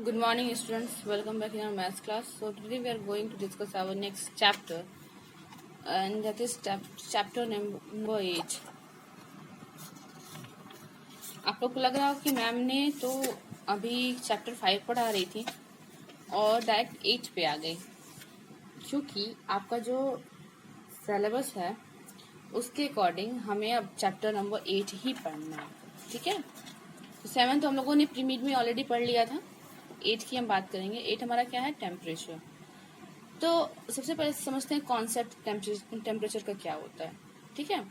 Good morning, students. Welcome back in our maths class. So today we are going to discuss our next chapter, and that is chapter number 8. आप लोग को लग रहा हो कि ma'am ने तो अभी चैप्टर 5 पढ़ा रही थी और डायरेक्ट 8 पे आ गई, क्योंकि आपका जो सिलेबस है उसके अकॉर्डिंग हमें अब चैप्टर नंबर 8 ही पढ़ना है. ठीक है, तो 7 तो हम लोगों ने प्री मिड में ऑलरेडी पढ़ लिया था. 8 की हम बात करेंगे. 8 हमारा क्या है? टेम्परेचर. तो सबसे पहले समझते हैं कॉन्सेप्ट टेम्परेचर का क्या होता है. ठीक है,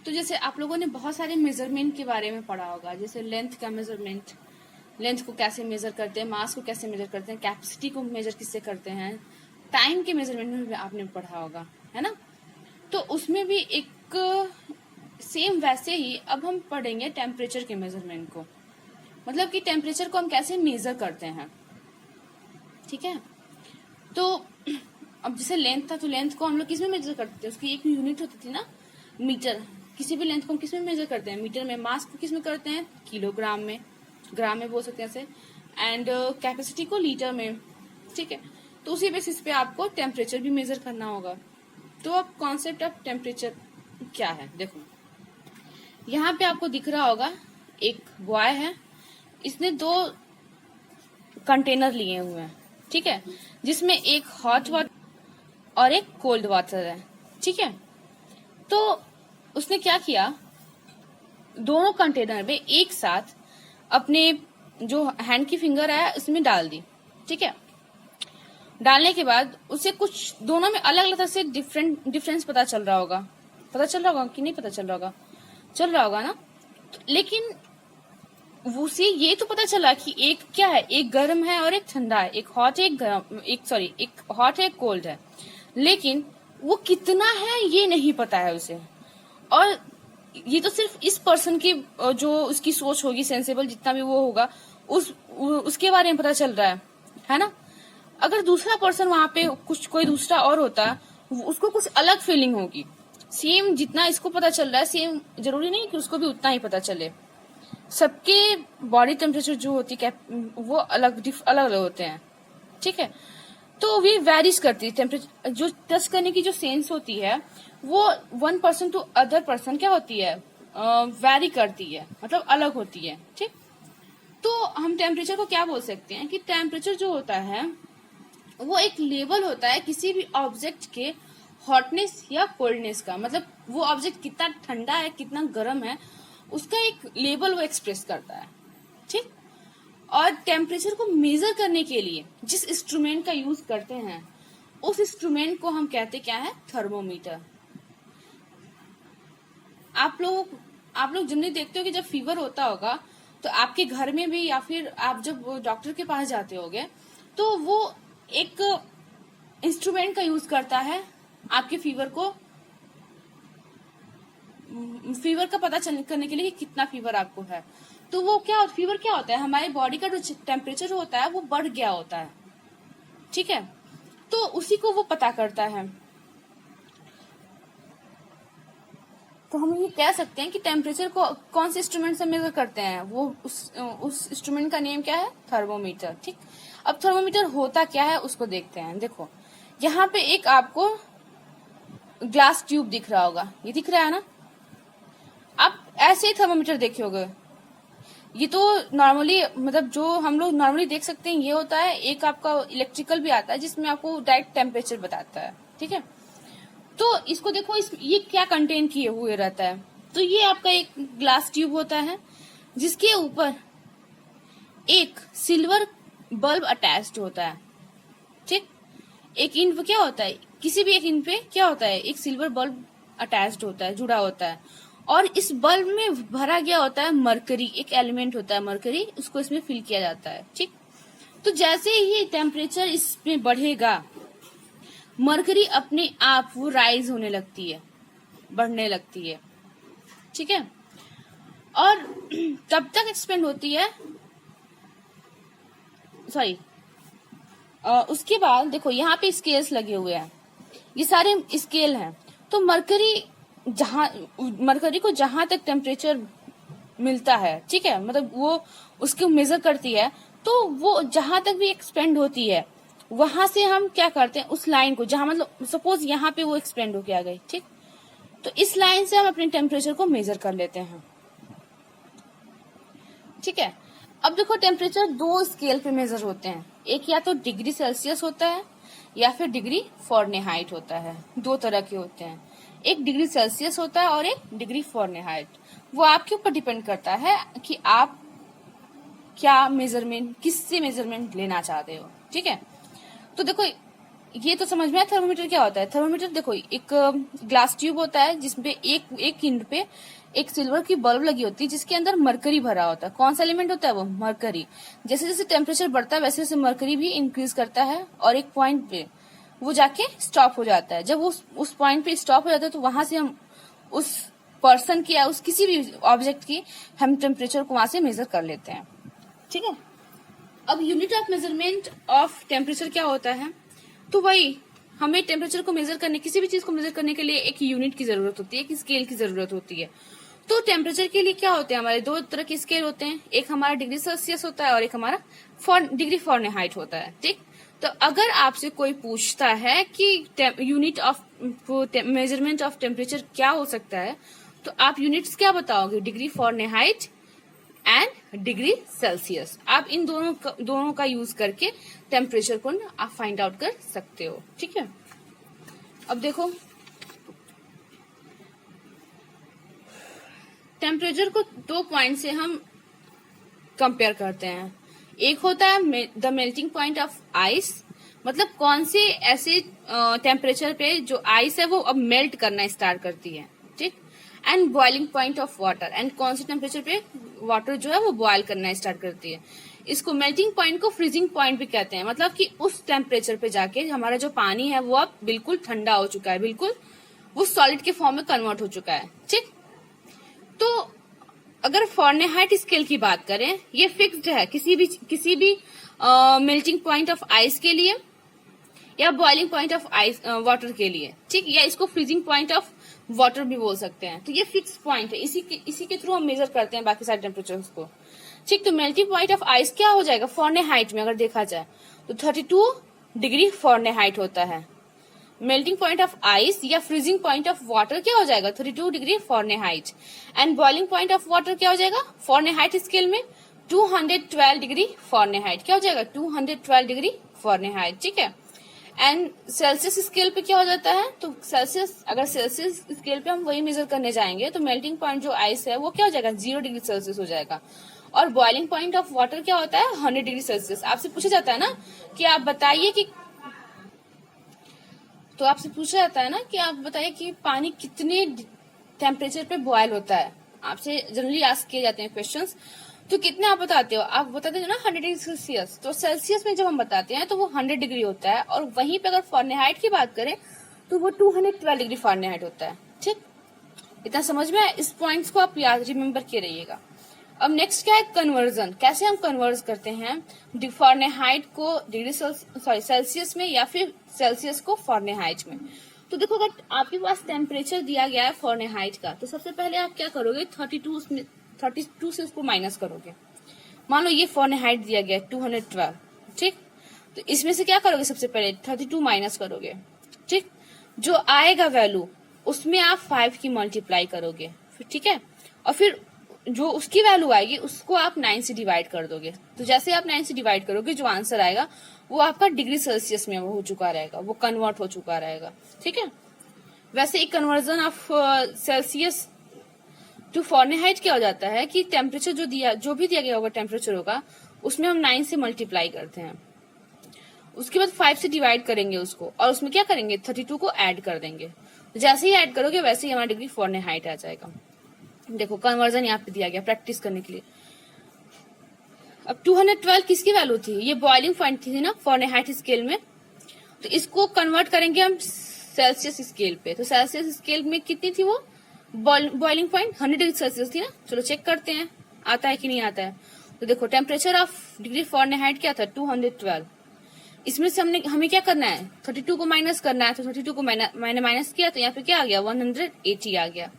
तो जैसे आप लोगों ने बहुत सारे मेजरमेंट के बारे में पढ़ा होगा, जैसे लेंथ का मेजरमेंट, लेंथ को कैसे मेजर करते हैं, मास को कैसे मेजर करते हैं, कैपेसिटी को मेजर किससे करते हैं, टाइम के मेजरमेंट में भी आपने पढ़ा होगा, है ना. तो उसमें भी एक सेम वैसे ही अब हम पढ़ेंगे टेम्परेचर के मेजरमेंट को, मतलब कि टेम्परेचर को हम कैसे मेजर करते हैं. ठीक है, तो अब जैसे लेंथ था, तो लेंथ को हम लोग किस में मेजर करते थे? उसकी एक यूनिट होती थी ना, मीटर. किसी भी लेंथ को हम किस में मेजर करते हैं? मीटर में. मास को किस में करते हैं? किलोग्राम में, ग्राम में बोल सकते हैं ऐसे. एंड कैपेसिटी को लीटर में. ठीक है, तो उसी बेसिस पे आपको टेम्परेचर भी मेजर करना होगा. तो अब कॉन्सेप्ट ऑफ टेम्परेचर क्या है, देखो यहाँ पे आपको दिख रहा होगा एक बॉय है, इसने 2 कंटेनर लिए हुए हैं. ठीक है, जिसमें एक हॉट वाटर और एक कोल्ड वाटर है. ठीक है, तो उसने क्या किया, दोनों कंटेनर में एक साथ अपने जो हैंड की फिंगर है उसमें डाल दी. ठीक है, डालने के बाद उसे कुछ दोनों में अलग अलग तरह से डिफरेंस पता चल रहा होगा. पता चल रहा होगा कि नहीं पता चल रहा होगा? चल रहा होगा ना. लेकिन उसे ये तो पता चला कि एक क्या है, एक गर्म है और एक ठंडा है, एक हॉट है, एक हॉट है, एक कोल्ड है. लेकिन वो कितना है ये नहीं पता है उसे. और ये तो सिर्फ इस पर्सन की जो उसकी सोच होगी, सेंसेबल जितना भी वो होगा, उसके बारे में पता चल रहा है ना. अगर दूसरा पर्सन वहां पे कोई दूसरा और होता, उसको कुछ अलग फीलिंग होगी. सेम जितना इसको पता चल रहा है, सेम जरूरी नहीं कि उसको भी उतना ही पता चले. सबके बॉडी टेम्परेचर जो होती है वो अलग अलग होते हैं. ठीक है, तो वे वैरीज करती है. टेम्परेचर जो टच करने की जो सेंस होती है वो 1 पर्सन टू अदर पर्सन क्या होती है, वैरी करती है, मतलब अलग होती है. ठीक, तो हम टेम्परेचर को क्या बोल सकते हैं कि टेम्परेचर जो होता है वो एक लेवल होता है किसी भी ऑब्जेक्ट के हॉटनेस या कोल्डनेस का. मतलब वो ऑब्जेक्ट कितना ठंडा है, कितना गर्म है, उसका एक लेवल वो एक्सप्रेस करता है. ठीक, और टेम्परेचर को मेजर करने के लिए जिस इंस्ट्रूमेंट का यूज करते हैं उस इंस्ट्रूमेंट को हम कहते क्या है? थर्मोमीटर. आप लोग जनरली देखते हो कि जब फीवर होता होगा तो आपके घर में भी, या फिर आप जब डॉक्टर के पास जाते होगे, तो वो एक इंस्ट्रूमेंट का यूज करता है आपके फीवर का पता करने के लिए कि कितना फीवर आपको है. तो वो फीवर क्या होता है? हमारे बॉडी का जो टेम्परेचर होता है वो बढ़ गया होता है. ठीक है, तो उसी को वो पता करता है. तो हम ये कह सकते हैं कि टेम्परेचर को कौन से इंस्ट्रूमेंट से मेजर करते हैं, वो उस इंस्ट्रूमेंट का नेम क्या है? थर्मोमीटर. ठीक, अब थर्मोमीटर होता क्या है उसको देखते हैं. देखो यहाँ पे एक आपको ग्लास ट्यूब दिख रहा होगा, ये दिख रहा है ना. आप ऐसे ही थर्मोमीटर देखे होगे. ये तो नॉर्मली, मतलब जो हम लोग नॉर्मली देख सकते हैं ये होता है. एक आपका इलेक्ट्रिकल भी आता है जिसमें आपको डायरेक्ट टेम्परेचर बताता है. ठीक है, तो इसको देखो, ये क्या कंटेन किए हुए रहता है. तो ये आपका एक ग्लास ट्यूब होता है जिसके ऊपर एक सिल्वर बल्ब अटैच्ड होता है. ठीक, एक इन पे क्या होता है, किसी भी एक इन पे क्या होता है, एक सिल्वर बल्ब अटैच्ड होता है, जुड़ा होता है. और इस बल्ब में भरा गया होता है मरकरी, एक एलिमेंट होता है मरकरी, उसको इसमें फिल किया जाता है. ठीक, तो जैसे ही टेम्परेचर इसमें बढ़ेगा, मरकरी अपने आप वो राइज होने लगती है, बढ़ने लगती है. ठीक है, और कब तक एक्सपेंड होती है, उसके बाद देखो यहाँ पे स्केल्स लगे हुए हैं, ये सारे स्केल हैं. तो मरकरी को जहां तक टेम्परेचर मिलता है, ठीक है, मतलब वो उसको मेजर करती है, तो वो जहां तक भी एक्सपेंड होती है वहां से हम क्या करते हैं, उस लाइन को जहां मतलब सपोज यहाँ पे वो एक्सपेंड होके आ गई, ठीक, तो इस लाइन से हम अपने टेम्परेचर को मेजर कर लेते हैं। ठीक है, अब देखो टेम्परेचर दो स्केल पे मेजर होते हैं, एक या तो डिग्री सेल्सियस होता है या फिर डिग्री फॉरेनहाइट होता है। दो तरह के होते हैं, एक डिग्री सेल्सियस होता है और एक डिग्री फॉरेनहाइट। वो आपके ऊपर डिपेंड करता है कि आप क्या मेजरमेंट, किससे मेजरमेंट लेना चाहते हो। ठीक है, तो देखो ये तो समझ में आया थर्मोमीटर क्या होता है। थर्मोमीटर देखो एक ग्लास ट्यूब होता है जिसपे एक एंड पे एक सिल्वर की बल्ब लगी होती है जिसके अंदर मरकरी भरा होता है। कौन सा एलिमेंट होता है वो, मरकरी। जैसे जैसे टेम्परेचर बढ़ता है वैसे वैसे मरकरी भी इंक्रीज करता है और एक पॉइंट पे वो जाके स्टॉप हो जाता है। जब उस पॉइंट पे स्टॉप हो जाता है तो वहां से हम उस पर्सन की या उस किसी भी ऑब्जेक्ट की हम टेम्परेचर को वहां से मेजर कर लेते हैं। ठीक है, अब unit of measurement of temperature क्या होता है, तो वही हमें टेम्परेचर को मेजर करने, किसी भी चीज को मेजर करने के लिए एक यूनिट की जरूरत होती है, एक स्केल की जरूरत होती है। तो टेम्परेचर के लिए क्या होते हैं, हमारे दो तरह के स्केल होते हैं, एक हमारा डिग्री सेल्सियस होता है और एक हमारा डिग्री फॉरेनहाइट होता है। ठीक, तो अगर आपसे कोई पूछता है कि unit of measurement of temperature क्या हो सकता है, तो आप यूनिट्स क्या बताओगे, degree Fahrenheit and degree Celsius. आप इन दोनों का यूज करके टेम्परेचर को आप फाइंड आउट कर सकते हो। ठीक है, अब देखो टेम्परेचर को दो पॉइंट से हम कंपेयर करते हैं। एक होता है the melting point of ice, मतलब कौन से ऐसे टेम्परेचर पे जो आइस है वो अब मेल्ट करना स्टार्ट करती है। ठीक, and boiling point of water, and कौन से टेम्परेचर पे वाटर जो है वो बॉयल करना स्टार्ट करती है। इसको मेल्टिंग पॉइंट को फ्रीजिंग पॉइंट भी कहते हैं, मतलब कि उस टेम्परेचर पे जाके हमारा जो पानी है वो अब बिल्कुल ठंडा हो चुका है, बिल्कुल वो सॉलिड के फॉर्म में कन्वर्ट हो चुका है। ठीक, तो अगर फॉरेनहाइट स्केल की बात करें, ये फिक्स्ड है किसी भी मेल्टिंग पॉइंट ऑफ आइस के लिए या boiling point of ice water के लिए। ठीक, या इसको फ्रीजिंग पॉइंट ऑफ वाटर भी बोल सकते हैं। तो ये फिक्स पॉइंट है, इसी के थ्रू हम मेजर करते हैं बाकी सारे टेम्परेचर्स को। ठीक, तो मेल्टिंग पॉइंट ऑफ आइस क्या हो जाएगा फॉरेनहाइट में, अगर देखा जाए तो 32 डिग्री फॉरेनहाइट होता है। मेल्टिंग पॉइंट ऑफ आइस या फ्रीजिंग पॉइंट ऑफ वाटर क्या हो जाएगा 32 degree Fahrenheit, and boiling point of water क्या हो जाएगा फॉरेनहाइट स्केल में 212 डिग्री फॉरेनहाइट। क्या हो जाएगा 212 डिग्री फॉरेनहाइट। ठीक है, एंड सेल्सियस स्केल पे क्या हो जाता है, तो सेल्सियस, अगर सेल्सियस स्केल पे हम वही मेजर करने जाएंगे तो मेल्टिंग पॉइंट जो आइस है वो क्या हो जाएगा 0 डिग्री सेल्सियस हो जाएगा। और बॉइलिंग पॉइंट ऑफ वाटर क्या होता है 100 डिग्री सेल्सियस। आपसे पूछा जाता है ना कि आप बताइए कि, तो आपसे पूछा जाता है ना कि आप बताइए कि पानी कितने टेम्परेचर पे बॉयल होता है। आपसे जनरली आस्क किए जाते हैं क्वेश्चंस, तो कितने आप बताते हो, आप बताते हो ना 100 डिग्री सेल्सियस। तो सेल्सियस में जब हम बताते हैं तो वो 100 डिग्री होता है, और वहीं पे अगर फॉरेनहाइट की बात करें तो वो 212 डिग्री फॉरेनहाइट होता है। ठीक, इतना समझ में आया, इस पॉइंट्स को आप याद रिमेम्बर किए रहिएगा। अब नेक्स्ट क्या है कन्वर्जन, कैसे हम कन्वर्ट करते हैं फॉरेनहाइट को डिग्री सेल्सियस में या फिर सेल्सियस को फॉरेनहाइट में। तो देखो अगर आपके पास टेम्परेचर दिया गया है फॉरेनहाइट का, तो सबसे पहले आप क्या करोगे 32 से उसको माइनस करोगे। मान लो ये फॉरेनहाइट दिया गया है 212, ठीक, तो इसमें से क्या करोगे सबसे पहले 32 माइनस करोगे। ठीक, जो आएगा वैल्यू उसमें आप 5 की मल्टीप्लाई करोगे, ठीक है, और फिर जो उसकी वैल्यू आएगी उसको आप 9 से डिवाइड कर दोगे। तो जैसे आप 9 से डिवाइड करोगे जो आंसर आएगा वो आपका डिग्री सेल्सियस में हो चुका रहेगा, वो कन्वर्ट हो चुका रहेगा। ठीक है, वैसे एक conversion of Celsius to Fahrenheit क्या हो जाता है कि टेम्परेचर जो भी दिया गया होगा टेम्परेचर होगा उसमें हम 9 से मल्टीप्लाई करते हैं, उसके बाद 5 से डिवाइड करेंगे उसको, और उसमें क्या करेंगे 32 को ऐड कर देंगे। जैसे ही ऐड करोगे वैसे ही हमारा डिग्री फॉरेनहाइट आ जाएगा। देखो कन्वर्जन यहाँ पे दिया गया प्रैक्टिस करने के लिए। अब 212 किसकी वैल्यू थी, ये बॉइलिंग पॉइंट थी ना फॉरेनहाइट स्केल में, तो इसको कन्वर्ट करेंगे हम सेल्सियस स्केल पे। तो सेल्सियस स्केल में कितनी थी वो बॉइलिंग पॉइंट 100 डिग्री सेल्सियस थी ना। चलो चेक करते हैं आता है कि नहीं आता है। तो देखो टेम्परेचर ऑफ डिग्री फॉरेनहाइट क्या था 212, इसमें से हमें क्या करना है 32 को माइनस करना है। तो 32 को मैंने माइनस किया तो यहाँ पे क्या आ गया 180 आ गया।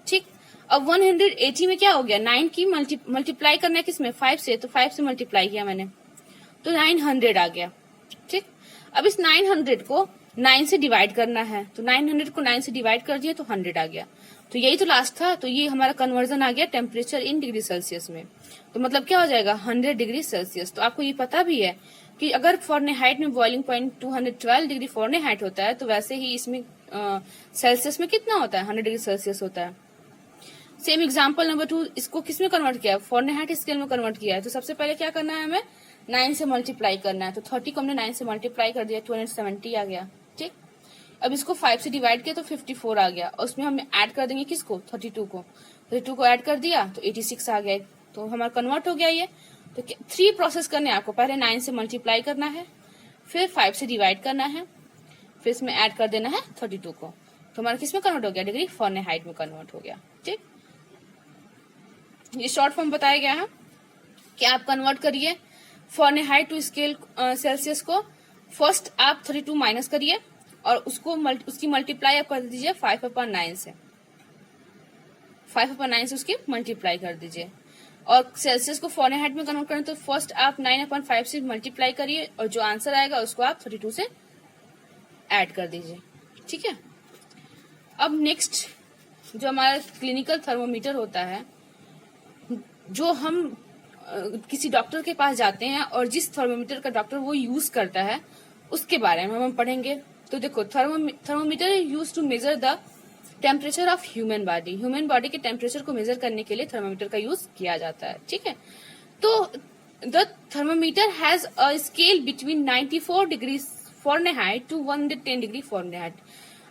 ठीक, अब 180 में क्या हो गया 9 की मल्टीप्लाई करना है किसमें 5 से, तो 5 से मल्टीप्लाई किया मैंने। तो 900 आ गया। ठीक, अब इस 900 को 9 से डिवाइड करना है, तो 900 को 9 से डिवाइड कर दिया तो 100 आ गया। तो यही तो लास्ट था, तो ये हमारा कन्वर्जन आ गया टेम्परेचर इन डिग्री सेल्सियस में। तो मतलब क्या हो जाएगा 100 डिग्री सेल्सियस। तो आपको ये पता भी है कि अगर फ़ारेनहाइट में बॉइलिंग पॉइंट 212 डिग्री फ़ारेनहाइट होता है, तो वैसे ही इसमें सेल्सियस में कितना होता है, 100 डिग्री सेल्सियस होता है। सेम एग्जाम्पल नंबर 2, इसको किस में कन्वर्ट किया है, फ़ारेनहाइट स्केल में कन्वर्ट किया है। तो सबसे पहले क्या करना है, हमें 9 से मल्टीप्लाई करना है। तो 30 को हमने 9 से मल्टीप्लाई कर दिया, 270 आ गया। ठीक, अब इसको 5 से डिवाइड किया तो 54 आ गया, और उसमें हम ऐड कर देंगे किसको, 32 को। 32 को ऐड कर दिया तो 86 आ गया, तो हमारा कन्वर्ट हो गया ये। तो 3 प्रोसेस करने हैं आपको, पहले 9 से मल्टीप्लाई करना है, फिर 5 से डिवाइड करना है, फिर इसमें ऐड कर देना है 32 को। तो हमारा किस में कन्वर्ट हो गया, डिग्री फ़ारेनहाइट में कन्वर्ट हो गया। ठीक, ये शॉर्ट फॉर्म बताया गया है कि आप कन्वर्ट करिए फ़ारेनहाइट टू स्केल सेल्सियस को। फर्स्ट आप 32 माइनस करिए और उसकी मल्टीप्लाई आप कर दीजिए 5/9 से, 5/9 से उसकी मल्टीप्लाई कर दीजिए। और सेल्सियस को फ़ारेनहाइट में कन्वर्ट करें तो फर्स्ट आप 9/5 से मल्टीप्लाई करिए, और जो आंसर आएगा उसको आप 32 से ऐड कर दीजिए। ठीक है, अब नेक्स्ट जो हमारा क्लिनिकल थर्मोमीटर होता है, जो हम किसी डॉक्टर के पास जाते हैं और जिस थर्मोमीटर का डॉक्टर वो यूज करता है उसके बारे में हम पढ़ेंगे। तो देखो, thermometer use to measure the temperature of human body. Human body के टेम्परेचर को मेजर करने के लिए थर्मोमीटर का यूज किया जाता है। ठीक है, तो the thermometer has a scale between 94 degree Fahrenheit to 110 degree Fahrenheit.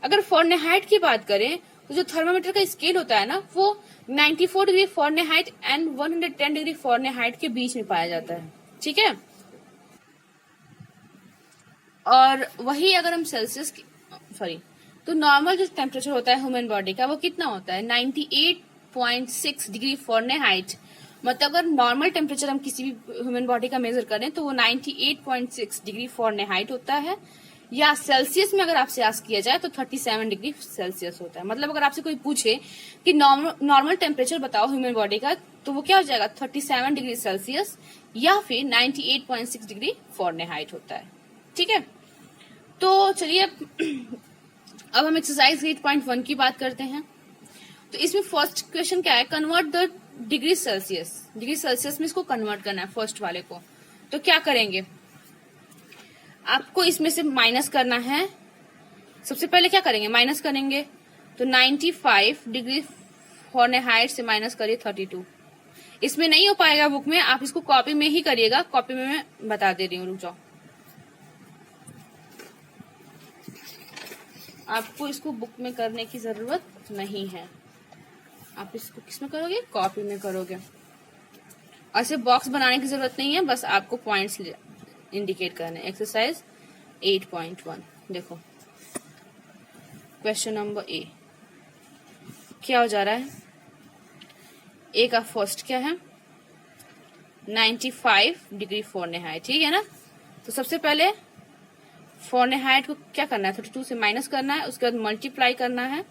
अगर फ़ारेनहाइट की बात करें तो जो थर्मोमीटर का स्केल होता है ना, वो 94 degree Fahrenheit and 110 degree Fahrenheit के बीच में पाया जाता है। ठीक है, और वही अगर हम सेल्सियस तो नॉर्मल जो टेम्परेचर होता है ह्यूमन बॉडी का वो कितना होता है, 98.6 डिग्री फ़ारेनहाइट। मतलब अगर नॉर्मल टेम्परेचर हम किसी भी ह्यूमन बॉडी का मेजर करें तो वो 98.6 डिग्री फ़ारेनहाइट होता है, या सेल्सियस में अगर आपसे आस्क किया जाए तो 37 डिग्री सेल्सियस होता है। मतलब अगर आपसे कोई पूछे कि नॉर्मल टेम्परेचर बताओ ह्यूमन बॉडी का, तो वो क्या हो जाएगा, 37 डिग्री सेल्सियस या फिर 98.6 डिग्री फ़ारेनहाइट होता है। ठीक है, तो चलिए अब हम एक्सरसाइज 8.1 की बात करते हैं। तो इसमें फर्स्ट क्वेश्चन क्या है, convert the degree Celsius. Degree Celsius में इसको कन्वर्ट करना है फर्स्ट वाले को। तो क्या करेंगे, आपको इसमें से माइनस करना है। सबसे पहले क्या करेंगे, माइनस करेंगे। तो 95 डिग्री फ़ारेनहाइट से माइनस करिए 32। इसमें नहीं हो पाएगा बुक में, आप इसको कॉपी में ही करिएगा। कॉपी में मैं बता दे रही हूँ, रुक जाओ। आपको इसको बुक में करने की जरूरत नहीं है, आप इसको किस में करोगे, कॉपी में करोगे। ऐसे बॉक्स बनाने की जरूरत नहीं है, बस आपको पॉइंट्स इंडिकेट करने। एक्सरसाइज 8.1 देखो, क्वेश्चन नंबर ए क्या हो जा रहा है, ए का फर्स्ट क्या है, 95 डिग्री फ़ारेनहाइट। ठीक है ना, तो सबसे पहले फ़ारेनहाइट को क्या करना है, 32 से माइनस करना है, उसके बाद मल्टीप्लाई करना है।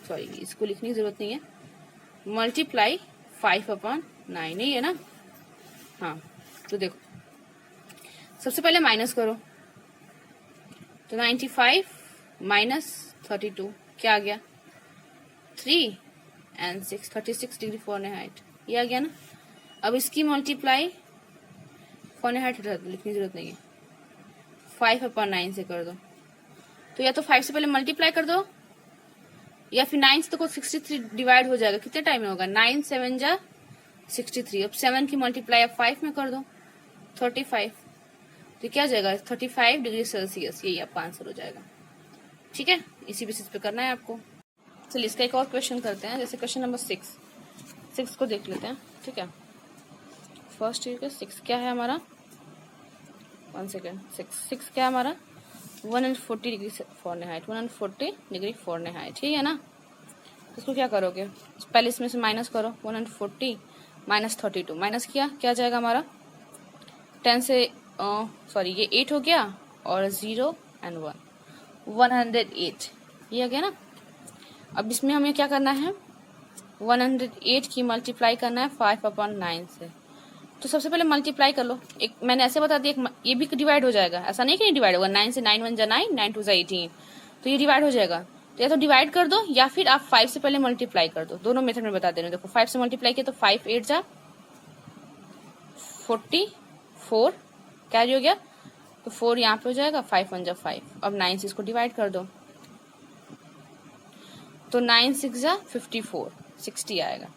सॉरी, इसको लिखने की जरूरत नहीं है, मल्टीप्लाई 5/9 नहीं है ना। हाँ, तो देखो सबसे पहले माइनस करो, तो 95 माइनस 32 क्या आ गया, 3 and 6 36 डिग्री फ़ारेनहाइट, ये आ गया ना। अब इसकी मल्टीप्लाई फ़ारेनहाइट लिखने की जरूरत नहीं है, 5/9 से कर दो। तो या तो 5 से पहले मल्टीप्लाई कर दो, या फिर 9 से तो 63 डिवाइड हो जाएगा। कितने टाइम में होगा, 9 7 जा 63। अब 7 की मल्टीप्लाई अब 5 में कर दो, 35। तो क्या जाएगा, 35 डिग्री सेल्सियस, यही आपका आंसर हो जाएगा। ठीक है, इसी बेसिस पे करना है आपको। चलिए इसका एक और क्वेश्चन करते हैं, जैसे क्वेश्चन नंबर 6 को देख लेते हैं। ठीक है, फर्स्ट ईयर का 6 क्या है हमारा, 1 सेकेंड, 6 क्या है हमारा, 140 डिग्री फ़ारेनहाइट, 140 डिग्री फ़ारेनहाइट। ठीक है ना, इसको क्या करोगे, पहले इसमें से माइनस करो, 140 माइनस 32, माइनस किया क्या जाएगा हमारा, 10 से सॉरी ये 8 हो गया, और 0 and 1 108, ये आ गया ना। अब इसमें हमें क्या करना है, 108 की मल्टीप्लाई करना है 5/9 से। तो सबसे पहले मल्टीप्लाई कर लो। एक मैंने ऐसे बता दिया, ये भी डिवाइड हो जाएगा, ऐसा नहीं कि नहीं डिवाइड होगा। 9 से 9 1 जा 9, 9 2 जा 18, तो ये डिवाइड हो जाएगा। तो या तो डिवाइड कर दो या फिर आप 5 से पहले मल्टीप्लाई कर दो। दोनों मेथड में बता दे रहे हो। देखो 5 से मल्टीप्लाई किया तो 5 8 जा 44 कैरी हो गया, तो 4 यहाँ पे हो जाएगा, 5 1 जा 5। अब 9 से इसको डिवाइड कर दो तो 9 6 जा 54, 60 आएगा।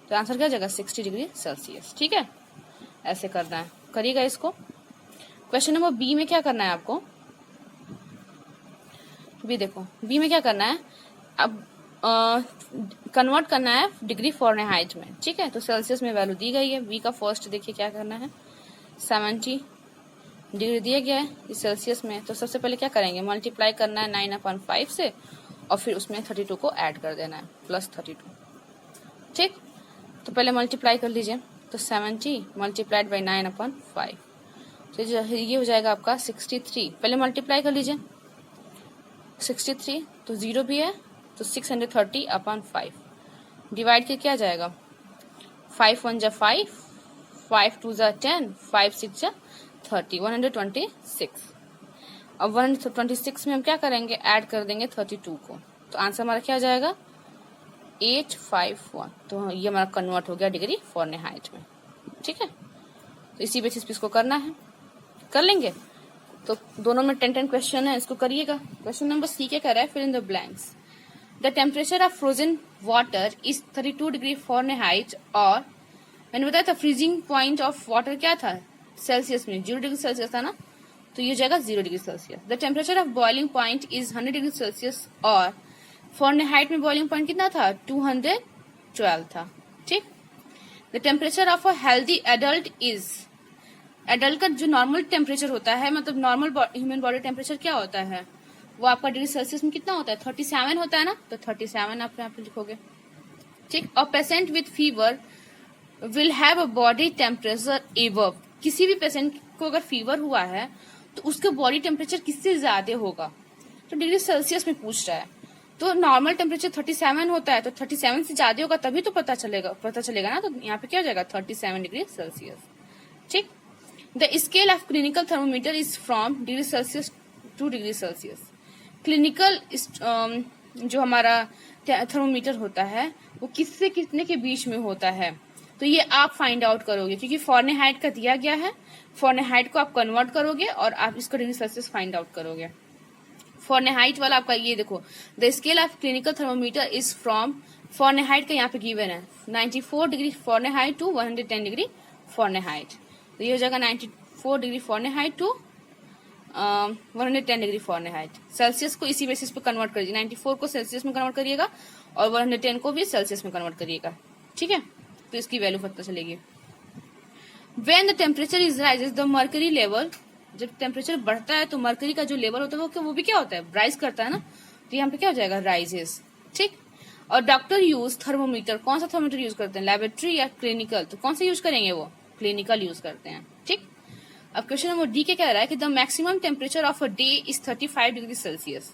तो आंसर क्या हो जाएगा 60 डिग्री सेल्सियस। ठीक है, ऐसे करना है, करिएगा इसको। क्वेश्चन नंबर बी में क्या करना है आपको, बी देखो, बी में क्या करना है, अब कन्वर्ट करना है डिग्री फॉरेनहाइट में। ठीक है, तो सेल्सियस में वैल्यू दी गई है। बी का फर्स्ट देखिए क्या करना है, 70 डिग्री दिया गया है इस सेल्सियस में। तो सबसे पहले क्या करेंगे, मल्टीप्लाई करना है 9/5 से और फिर उसमें 32 को ऐड कर देना है, +32। ठीक, तो पहले मल्टीप्लाई कर लीजिए, तो 70 मल्टीप्लाइड बाई 9/5, तो ये हो जाएगा आपका 63। पहले मल्टीप्लाई कर लीजिए 63, तो 0 भी है, तो 630/5 डिवाइड के क्या जाएगा, 5 1 जा 5, 5 2 जा 10, 5 6 जा 30, 126। अब 126 में हम क्या करेंगे, ऐड कर देंगे 32 को, तो आंसर हमारा क्या आ जाएगा 851। तो ये हमारा कन्वर्ट हो गया डिग्री फॉरेनहाइट में। ठीक है, तो इसी बेसिस पे इसको करना है, कर लेंगे। तो दोनों में 10 क्वेश्चन है, इसको करिएगा। क्वेश्चन नंबर सी क्या कर रहा है, fill in the blanks. The temperature of frozen water is 32 degree Fahrenheit, और मैंने बताया था फ्रीजिंग पॉइंट ऑफ वाटर क्या था सेल्सियस में, 0 डिग्री सेल्सियस था ना, तो ये हो जाएगा 0 degree Celsius. The temperature of boiling point is 100 degree Celsius, और फॉरेनहाइट में बॉइलिंग पॉइंट कितना था, 212 था। ठीक, the temperature of a healthy adult is, adult का जो नॉर्मल टेम्परेचर होता है, मतलब नॉर्मल ह्यूमन बॉडी टेम्परेचर क्या होता है, वो आपका डिग्री सेल्सियस में कितना होता है, 37 होता है ना, तो 37 आप यहाँ पे लिखोगे। ठीक, a patient with fever will have a body temperature above, किसी भी पेशेंट को अगर फीवर हुआ है तो उसका बॉडी टेम्परेचर किससे ज्यादा होगा, तो डिग्री सेल्सियस में पूछ रहा है। तो नॉर्मल टेम्परेचर 37 होता है, तो 37 से ज्यादा होगा तभी तो पता चलेगा ना, तो यहाँ पे क्या हो जाएगा 37 डिग्री सेल्सियस। ठीक, the scale of clinical thermometer is from degree Celsius two degree Celsius. Clinical जो हमारा थर्मोमीटर होता है वो किससे कितने के बीच में होता है, तो ये आप फाइंड आउट करोगे, क्योंकि फॉरेनहाइट का दिया गया है, फॉरेनहाइट को आप कन्वर्ट करोगे और आप इसका डिग्री सेल्सियस फाइंड आउट करोगे। फॉरेनहाइट वाला आपका ये देखो, the scale of clinical thermometer is from, Fahrenheit का यहाँ पे गिवन है 94 degree Fahrenheit to 110 degree Fahrenheit, तो ये हो जाएगा 94 degree Fahrenheit to 110 degree Fahrenheit. Celsius को इसी बेसिस पे कन्वर्ट करिए, 94 को सेल्सियस में कन्वर्ट करिएगा और 110 को भी सेल्सियस में कन्वर्ट करिएगा। ठीक है, तो इसकी वैल्यू पता चलेगी। When the temperature is rises, the mercury level, जब टेम्परेचर बढ़ता है तो मरकरी का जो लेवल होता है वो भी क्या होता है, राइज करता है ना, तो यहाँ पे क्या हो जाएगा राइजेस। ठीक, और डॉक्टर यूज थर्मोमीटर, कौन सा थर्मोमीटर यूज करते हैं, लेबोरेटरी या क्लिनिकल, तो कौन सा यूज करेंगे, वो क्लिनिकल यूज करते हैं। ठीक, अब क्वेश्चन नंबर डी के कह रहा है कि the maximum temperature of a day is 35 degree Celsius.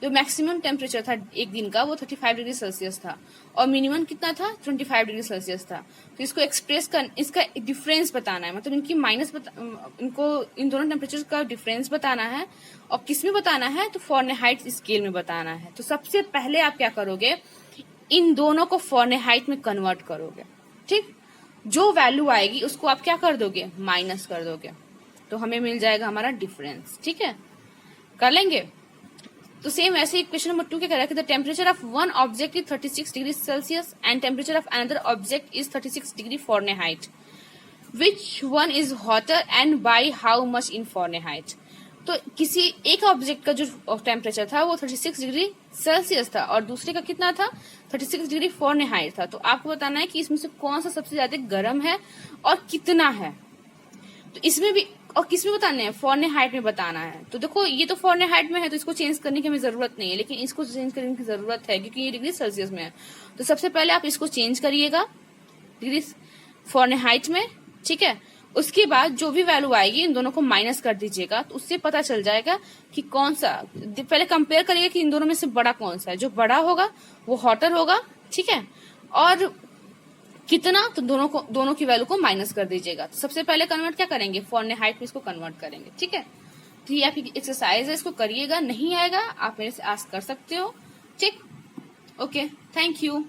जो मैक्सिमम टेम्परेचर था एक दिन का वो 35 डिग्री सेल्सियस था, और मिनिमम कितना था 25 डिग्री सेल्सियस था। तो इसको एक्सप्रेस कर, इसका डिफरेंस बताना है, मतलब इनकी इनको इन दोनों टेम्परेचर का डिफरेंस बताना है, और किस में बताना है, तो फॉरेनहाइट स्केल में बताना है। तो सबसे पहले आप क्या करोगे, इन दोनों को फॉरेनहाइट में कन्वर्ट करोगे। ठीक, जो वैल्यू आएगी उसको आप क्या कर दोगे, माइनस कर दोगे, तो हमें मिल जाएगा हमारा डिफरेंस। ठीक है, कर लेंगे। तो सेम ऐसे ही क्वेश्चन नंबर 2 क्या कह रहा है कि the temperature of one object is 36 degree Celsius and temperature of another object is 36 degree Fahrenheit, which one is hotter and by how much in Fahrenheit. तो किसी एक ऑब्जेक्ट का जो टेम्परेचर था वो 36 डिग्री सेल्सियस था और दूसरे का कितना था 36 डिग्री फॉरेनहाइट था। तो आपको बताना है कि इसमें से कौन सा सबसे ज्यादा गर्म है और कितना है। तो इसमें भी और किस में बताना है, फॉरेनहाइट में बताना है। तो देखो ये तो फॉरेनहाइट में है तो इसको चेंज करने की हमें जरूरत नहीं है, लेकिन इसको चेंज करने की जरूरत है क्योंकि ये डिग्री सेल्सियस में है। तो सबसे पहले आप इसको चेंज करिएगा डिग्री फॉरेनहाइट में। ठीक है, उसके बाद जो भी वैल्यू आएगी इन दोनों को माइनस कर दीजिएगा, तो उससे पता चल जाएगा कि कौन सा, पहले कंपेयर करिएगा कि इन दोनों में से बड़ा कौन सा है। जो बड़ा होगा वो हॉटर होगा, ठीक है, और कितना, तो दोनों की वैल्यू को माइनस कर दीजिएगा। तो सबसे पहले कन्वर्ट क्या करेंगे, फॉरनहाइट में इसको कन्वर्ट करेंगे, ठीक है। तो ये आपकी एक्सरसाइज है, इसको करिएगा, नहीं आएगा आप मेरे से आस्क कर सकते हो, ठीक। Okay, thank you.